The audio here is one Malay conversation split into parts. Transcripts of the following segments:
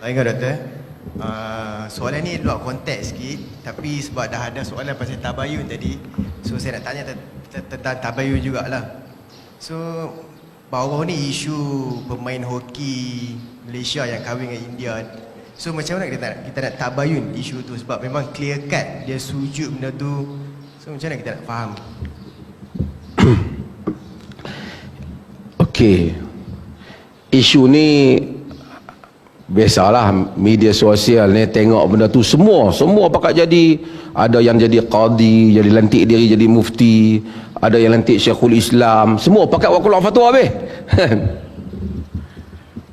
Baik doktor. Soalan ni luar konteks sikit, tapi sebab dah ada soalan pasal tabayun tadi, so saya nak tanya tentang tabayun jugalah. So baru ni isu pemain hoki Malaysia yang kahwin dengan India. So macam mana kita nak tabayun isu tu, sebab memang clear cut dia sujud benda tu. So macam mana kita nak faham? Okey. Isu ni biasalah, media sosial ni tengok benda tu semua pakat jadi. Ada yang jadi qadi, jadi lantik diri jadi mufti, ada yang lantik Syekhul Islam, semua pakat buat keluar fatwa habis.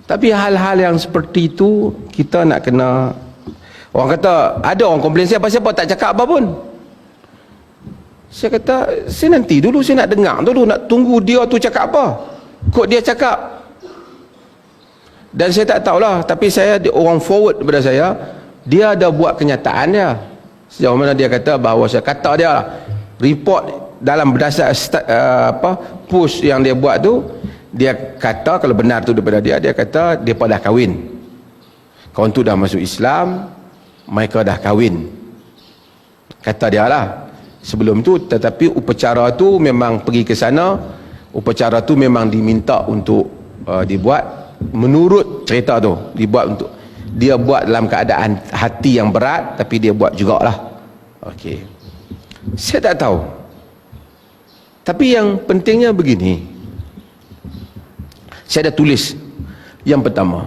Tapi hal-hal yang seperti itu kita nak kena, orang kata ada orang komplain saya siapa tak cakap apa pun. Saya kata saya nanti dulu, saya nak dengar dulu, nak tunggu dia tu cakap apa. Kok dia cakap. Dan saya tak tahulah, tapi orang forward kepada saya, dia ada buat kenyataan dia. Sejauh mana dia kata bahawa saya kata dia report dalam berdasar post yang dia buat tu, dia kata kalau benar tu daripada dia kata depa dah kahwin. Kawan tu dah masuk Islam, mereka dah kahwin. Kata dia lah. Sebelum tu, tetapi upacara tu memang pergi ke sana, upacara tu memang diminta untuk dibuat. Menurut cerita tu dia buat dalam keadaan hati yang berat, tapi dia buat jugalah. Okey, saya tak tahu, tapi yang pentingnya begini, saya dah tulis. Yang pertama,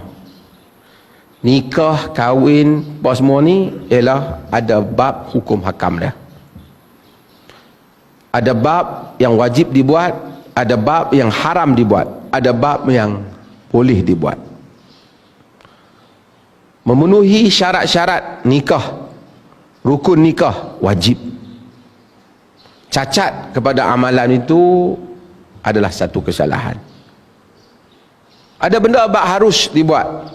nikah, kahwin, apa semua ni ialah ada bab hukum hakam dia. Ada bab yang wajib dibuat, ada bab yang haram dibuat, ada bab yang boleh dibuat. Memenuhi syarat-syarat nikah, rukun nikah wajib. Cacat kepada amalan itu adalah satu kesalahan. Ada benda bab harus dibuat.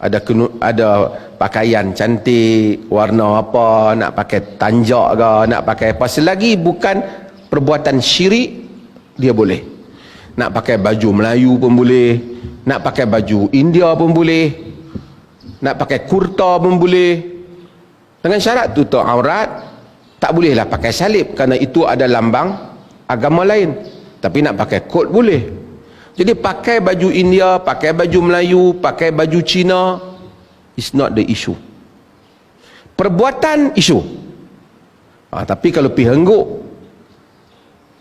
Ada pakaian cantik, warna apa, nak pakai tanjak ke, nak pakai apa, selagi bukan perbuatan syirik, dia boleh. Nak pakai baju Melayu pun boleh, nak pakai baju India pun boleh, nak pakai kurta pun boleh, dengan syarat tutup aurat. Tak bolehlah pakai salib, kerana itu ada lambang agama lain. Tapi nak pakai kot boleh. Jadi pakai baju India, pakai baju Melayu, pakai baju Cina, is not the issue. Perbuatan isu. Tapi kalau pi hengguk,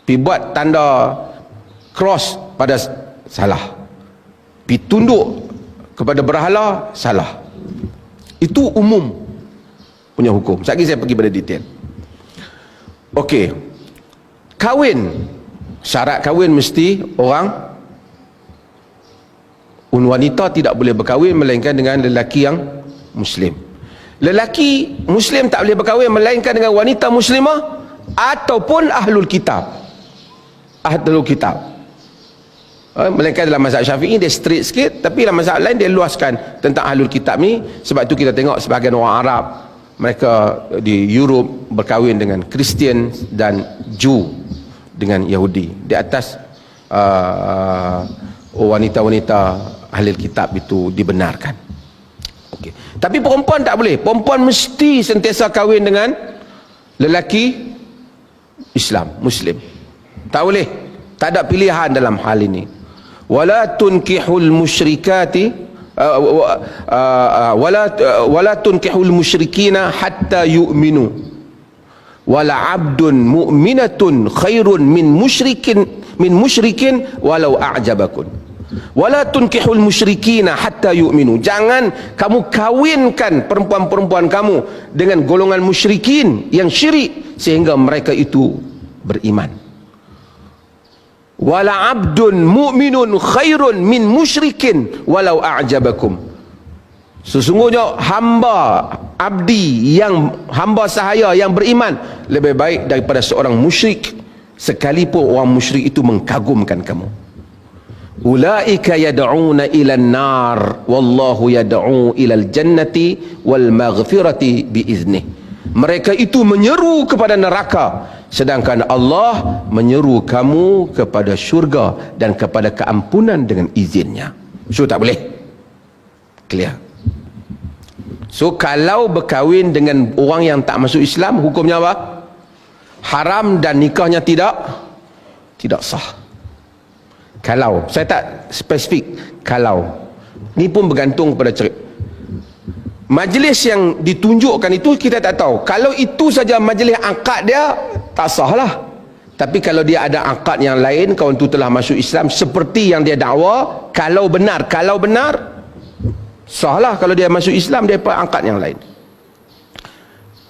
pi buat tanda cross pada salah, pi tunduk kepada berhala salah. Itu umum punya hukum. Sekejap lagi saya pergi pada detail. Okey, kahwin, syarat kahwin mesti wanita tidak boleh berkahwin melainkan dengan lelaki yang Muslim. Lelaki Muslim tak boleh berkahwin melainkan dengan wanita Muslimah ataupun ahlul kitab. Ahlul kitab, melainkan dalam mazhab Syafi'i dia straight sikit, tapi dalam mazhab lain dia luaskan tentang ahlul kitab ni. Sebab tu kita tengok sebahagian orang Arab, mereka di Europe berkahwin dengan Kristian dan Jew dengan Yahudi di atas wanita-wanita ahli kitab itu dibenarkan. Okay. Tapi perempuan tak boleh. Perempuan mesti sentiasa kahwin dengan lelaki Islam, Muslim. Tak boleh. Tak ada pilihan dalam hal ini. Wala tunkihul musyrikati wala tunkihul musyrikina hatta yu'minu wala abdun mu'minatun khairun min musyrikin walau a'jabakun. Wala tunkihul musyrikina hatta yu'minu. Jangan kamu kawinkan perempuan-perempuan kamu dengan golongan musyrikin yang syirik sehingga mereka itu beriman. Wala abdun mu'minun khairun min musyrikin walau a'jabakum. Sesungguhnya hamba abdi, yang hamba sahaya yang beriman lebih baik daripada seorang musyrik, sekalipun orang musyrik itu mengkagumkan kamu. Ulaika yad'una ila an-nar wallahu yad'u ila al-jannati wal maghfirati biiznih. Mereka itu menyeru kepada neraka, sedangkan Allah menyeru kamu kepada syurga dan kepada keampunan dengan izinnya. So tak boleh. Clear. So kalau berkahwin dengan orang yang tak masuk Islam, hukumnya apa? Haram dan nikahnya tidak sah. Kalau, saya tak spesifik kalau. Ni pun bergantung pada cerita. Majlis yang ditunjukkan itu kita tak tahu. Kalau itu saja majlis akad dia, tak sah lah. Tapi kalau dia ada akad yang lain, kawan tu telah masuk Islam seperti yang dia dakwa, kalau benar sah lah. Kalau dia masuk Islam, dia dapat akad yang lain.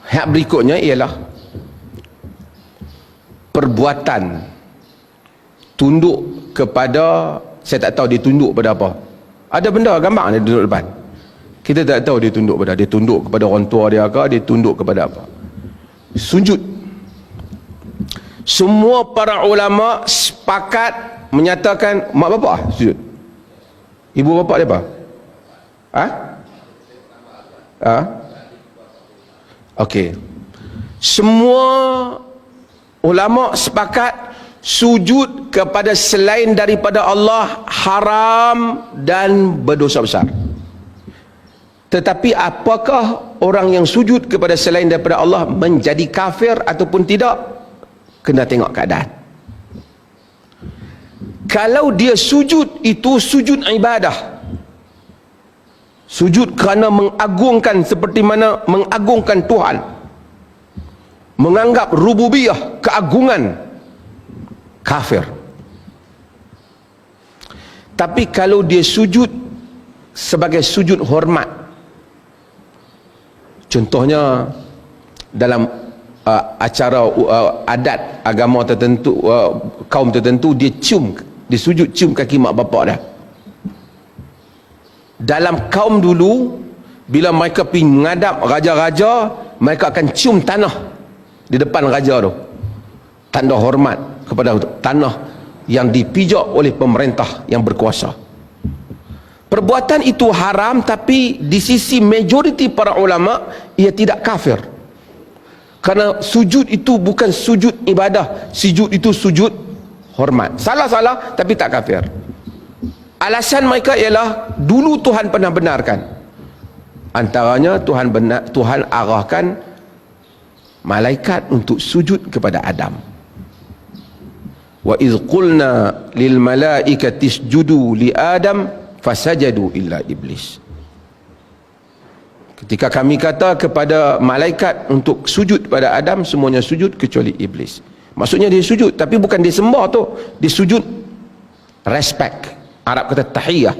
Hak berikutnya ialah perbuatan tunduk kepada, saya tak tahu dia tunduk pada apa. Ada benda gambar dia duduk depan, kita tak tahu dia tunduk pada, dia tunduk kepada orang tua dia ke, dia tunduk kepada apa. Sujud, semua para ulama sepakat menyatakan mak bapak sujud, ibu bapak dia apa? Okey, semua ulama sepakat sujud kepada selain daripada Allah haram dan berdosa besar. Tetapi apakah orang yang sujud kepada selain daripada Allah menjadi kafir ataupun tidak? Kena tengok keadaan. Kalau dia sujud itu sujud ibadah, sujud kerana mengagungkan, seperti mana mengagungkan Tuhan, menganggap rububiyah, keagungan, kafir. Tapi kalau dia sujud sebagai sujud hormat, contohnya dalam acara adat agama tertentu, kaum tertentu, dia sujud cium kaki mak bapak dia. Dalam kaum dulu, bila mereka pergi menghadap raja-raja, mereka akan cium tanah di depan raja tu, tanda hormat kepada tanah yang dipijak oleh pemerintah yang berkuasa. Perbuatan itu haram, tapi di sisi majoriti para ulama ia tidak kafir, kerana sujud itu bukan sujud ibadah, sujud itu sujud hormat. Salah tapi tak kafir. Alasan mereka ialah dulu Tuhan pernah benarkan, antaranya Tuhan arahkan malaikat untuk sujud kepada Adam. Wa idh qulna lil malaikati isjudu li Adam fasajadu illa iblis. Ketika kami kata kepada malaikat untuk sujud pada Adam, semuanya sujud kecuali iblis. Maksudnya dia sujud, tapi bukan dia sembah tu, dia sujud respect. Arab kata tahiyah.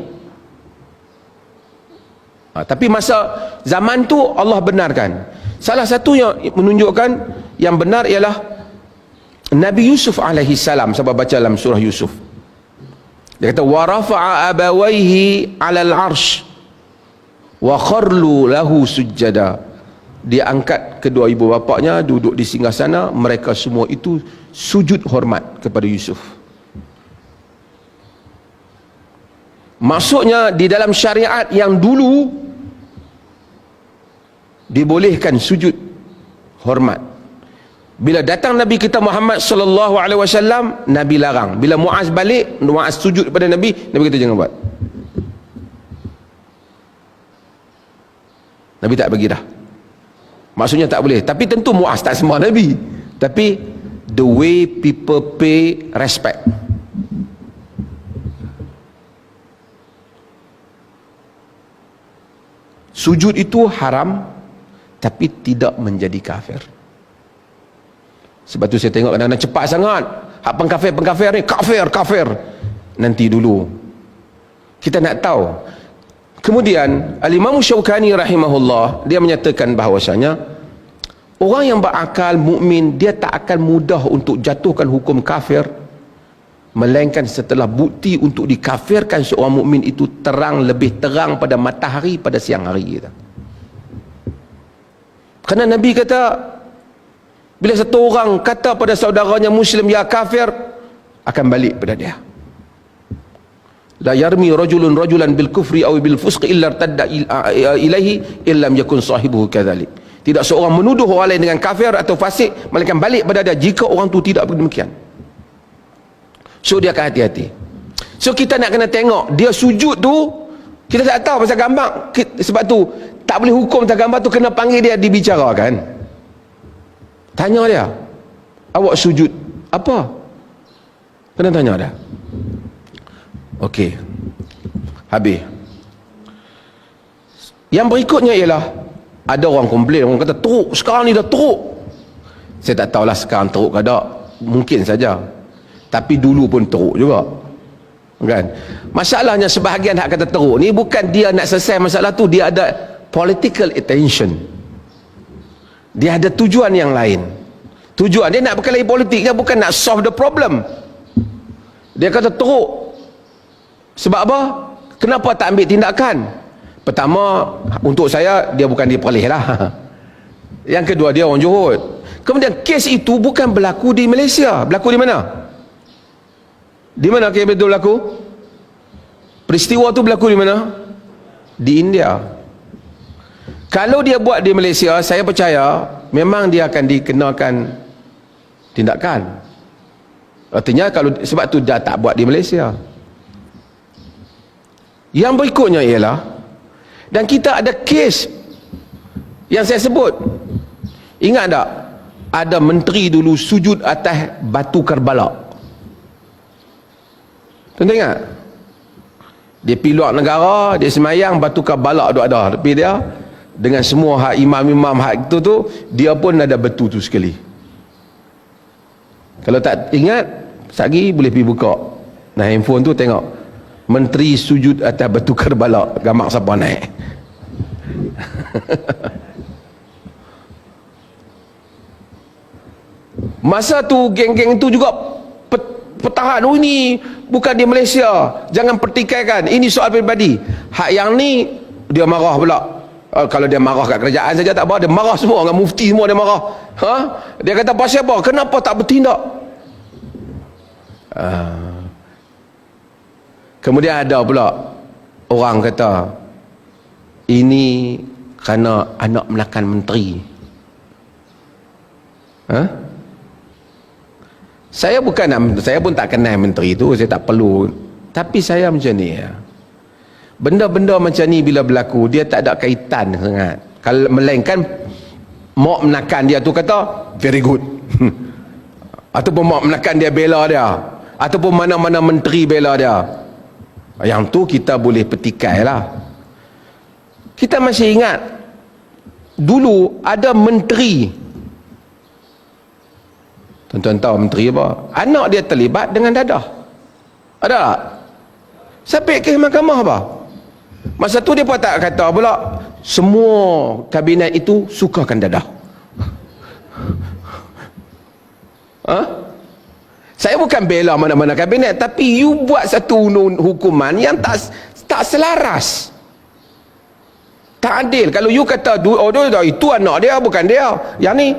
Tapi masa zaman tu Allah benarkan. Salah satu yang menunjukkan yang benar ialah Nabi Yusuf alaihi salam. Sebab baca dalam surah Yusuf, dia kata wa rafa'a abawaihi 'alal 'arsy wa kharlu lahu sujada. Dia angkat kedua ibu bapaknya duduk di singgasana, mereka semua itu sujud hormat kepada Yusuf. Maksudnya di dalam syariat yang dulu dibolehkan sujud hormat. Bila datang Nabi kita Muhammad sallallahu alaihi wasallam, Nabi larang. Bila Muaz balik, Muaz sujud kepada Nabi, Nabi kata jangan buat. Nabi tak bagi dah. Maksudnya tak boleh. Tapi tentu Muaz tak sembah Nabi, tapi the way people pay respect. Sujud itu haram, tapi tidak menjadi kafir. Sebab tu saya tengok kadang-kadang cepat sangat, hak pengkafir ni kafir. Nanti dulu kita nak tahu. Kemudian Al-Imam Syaukani rahimahullah, dia menyatakan bahawasanya orang yang berakal mukmin, dia tak akan mudah untuk jatuhkan hukum kafir, melainkan setelah bukti untuk dikafirkan seorang mukmin itu lebih terang pada matahari pada siang hari kita. Kerana Nabi kata, bila satu orang kata pada saudaranya Muslim ya kafir, akan balik pada dia. La yarmi rajulun rajulan bil kufri aw bil fusqi illa irtadda ilaihi illam yakun sahibuhu kadzalik. Tidak seorang menuduh orang lain dengan kafir atau fasik, melainkan balik pada dia jika orang tu tidak demikian. So dia akan hati-hati. So kita nak kena tengok dia sujud tu, kita tak tahu pasal gambar. Sebab tu tak boleh hukum tak gambar tu, kena panggil dia dibicarakan. Tanya dia, awak sujud apa? Kena tanya dia. Okey, habis. Yang berikutnya ialah, ada orang komplain, orang kata teruk, sekarang ni dah teruk. Saya tak tahulah sekarang teruk ke tak, mungkin saja, tapi dulu pun teruk juga, kan? Masalahnya sebahagian hak kata teruk ni bukan dia nak selesai masalah tu, dia ada political attention, dia ada tujuan yang lain. Tujuan dia nak berkelahi politik, dia bukan nak solve the problem. Dia kata teruk sebab apa? Kenapa tak ambil tindakan? Pertama, untuk saya dia bukan dia perleh lah. Yang kedua, dia orang Johor. Kemudian kes itu bukan berlaku di Malaysia. Berlaku di mana? Di mana kes itu berlaku? Peristiwa itu berlaku di mana? Di India. Kalau dia buat di Malaysia, saya percaya memang dia akan dikenakan tindakan. Artinya kalau sebab tu dia tak buat di Malaysia. Yang berikutnya ialah, dan kita ada kes yang saya sebut, ingat tak ada menteri dulu sujud atas batu Karbala? Tuan ingat? Dia pergi luar negara, dia semayang, batu Karbala tu ada tepi dia, dengan semua hak imam-imam hak itu tu, dia pun ada batu tu sekali. Kalau tak ingat, sekali boleh pergi buka nah handphone tu, tengok menteri sujud atas batu Karbala, gambar siapa naik. Masa tu geng-geng tu juga pertahan, oh ini bukan di Malaysia, jangan pertikaikan, ini soal peribadi. Hak yang ni dia marah pula. Kalau dia marah kat kerajaan saja tak apa, dia marah semua dengan mufti semua, dia marah. Dia kata pasal apa? Kenapa tak bertindak? Kemudian ada pula orang kata ini kerana anak menakan menteri. Saya pun tak kenal menteri tu, saya tak perlu, tapi saya macam ni ya. Benda-benda macam ni bila berlaku, dia tak ada kaitan sangat. Kalau melainkan mak menakan dia tu kata very good, ataupun mak menakan dia bela dia, ataupun mana-mana menteri bela dia, yang tu kita boleh petikai lah. Kita masih ingat dulu ada menteri, tuan-tuan tahu menteri apa? Anak dia terlibat dengan dadah. Ada tak? Sampai ke mahkamah apa? Masa tu dia pun tak kata pula semua kabinet itu sukakan dadah. Saya bukan bela mana-mana kabinet, tapi you buat satu hukuman yang tak selaras, tak adil. Kalau you kata itu anak dia, bukan dia, yang ni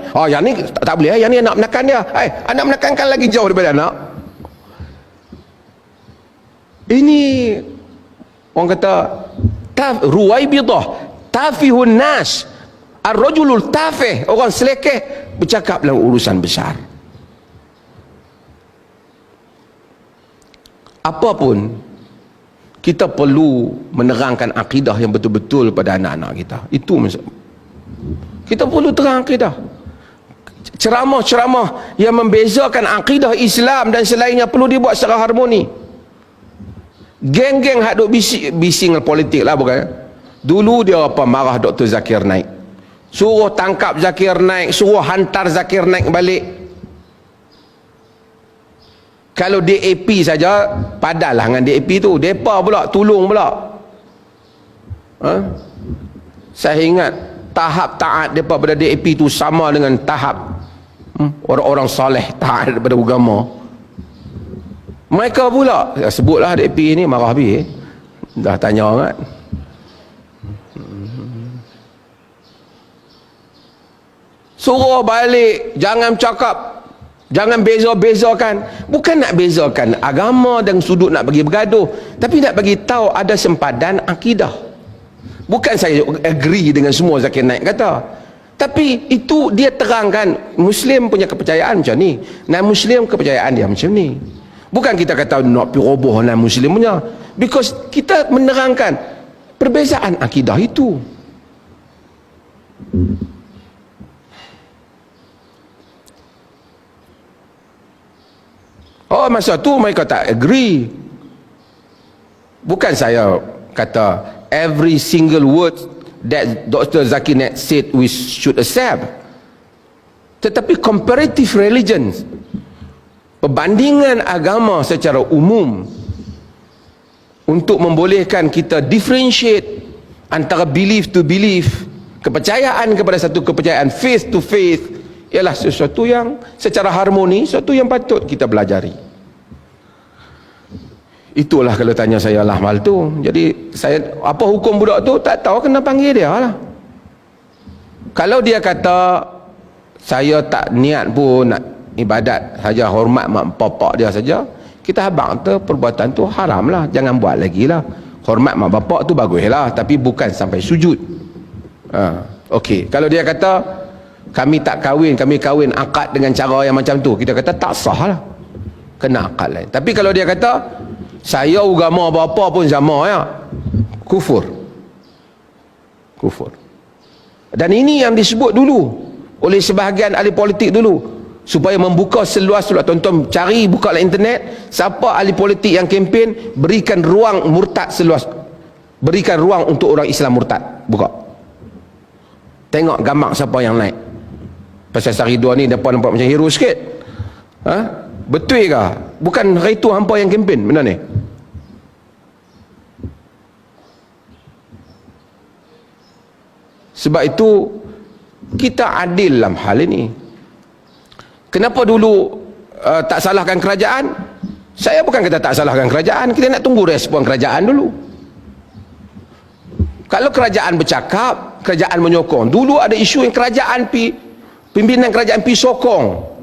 tak boleh, yang ni anak menakan dia. Anak menakan kan lagi jauh daripada anak. Ini orang kata ruwaibidah, tafihun nas, ar-rajulul tafih, orang selekeh bercakap dalam urusan besar. Apapun, kita perlu menerangkan akidah yang betul-betul pada anak-anak kita. Itu kita perlu terang akidah. Ceramah-ceramah yang membezakan akidah Islam dan selainnya perlu dibuat secara harmoni. Geng-geng hak duk bising politik lah, bukan? Dulu dia marah Dr. Zakir Naik, suruh tangkap Zakir Naik, suruh hantar Zakir Naik balik. Kalau DAP saja padalah dengan DAP tu, depa pula tolong pula. Saya ingat tahap taat depa pada DAP tu sama dengan tahap orang-orang soleh taat daripada agama. Mereka pula sebutlah DAP ni marah habis. Dah tanya kan. Suruh balik, jangan cakap, jangan beza-bezakan. Bukan nak bezakan agama dan sudut nak bagi bergaduh, tapi nak bagi tahu ada sempadan akidah. Bukan saya agree dengan semua Zakir Naik kata, tapi itu dia terangkan Muslim punya kepercayaan macam ni, non-Muslim kepercayaan dia macam ni. Bukan kita kata nak pergi roboh non-Muslim punya, because kita menerangkan perbezaan akidah itu. Oh, masa tu mereka tak agree. Bukan saya kata every single word that Dr. Zakir Naik said we should accept. Tetapi comparative religion, perbandingan agama secara umum, untuk membolehkan kita differentiate antara belief to belief, kepercayaan kepada satu kepercayaan, faith to faith, ialah sesuatu yang secara harmoni, sesuatu yang patut kita pelajari. Itulah kalau tanya saya lah hal tu. Jadi saya, apa hukum budak tu tak tahu, kena panggil dia lah. Kalau dia kata saya tak niat pun nak ibadat saja, hormat mak bapak dia saja, kita habang tu perbuatan tu haram lah, jangan buat lagi lah. Hormat mak bapak tu bagus lah, tapi bukan sampai sujud. Okey, kalau dia kata kami tak kahwin, kami kahwin akad dengan cara yang macam tu, kita kata tak sah lah, kena akad lain. Tapi kalau dia kata saya agama bapa pun sama, ya, kufur. Kufur. Dan ini yang disebut dulu oleh sebahagian ahli politik dulu, supaya membuka seluas-luas. Tonton, cari, buka internet, siapa ahli politik yang kempen berikan ruang murtad seluas, berikan ruang untuk orang Islam murtad, buka, tengok gambar siapa yang naik. Pasal sehari dua ni depan nampak macam hero sikit. Betul ke? Bukan hari tu hampa yang kempen benda ni. Sebab itu kita adil dalam hal ini. Kenapa dulu tak salahkan kerajaan? Saya bukan kata tak salahkan kerajaan, kita nak tunggu respon kerajaan dulu. Kalau kerajaan bercakap, kerajaan menyokong. Dulu ada isu yang kerajaan pimpinan kerajaan sokong.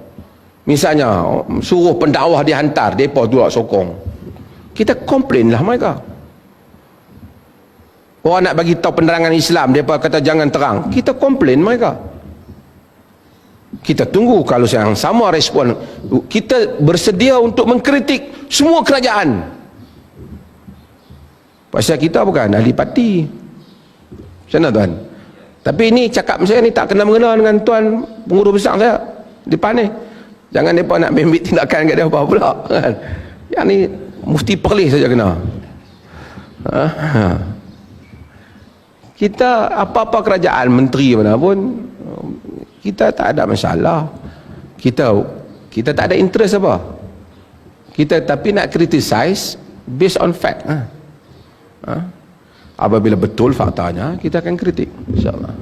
Misalnya suruh pendakwah dihantar, depa tu sokong. Kita komplain lah mereka. Orang nak bagi tahu penerangan Islam, depa kata jangan terang, kita komplain mereka. Kita tunggu kalau yang sama respon. Kita bersedia untuk mengkritik semua kerajaan. Pasal kita bukan ahli parti. Macam mana tuan? Tapi ini cakap saya ni tak kena mengena dengan tuan pengurus besar saya di depan ni. Jangan mereka nak ambil tindakan kat dia apa pula kan? Yang ni mufti Perlis saja kena. Kita apa-apa kerajaan, menteri mana pun, kita tak ada masalah. Kita tak ada interest apa. Kita tapi nak criticize based on fact. Apabila betul faktanya, kita akan kritik, insya-Allah.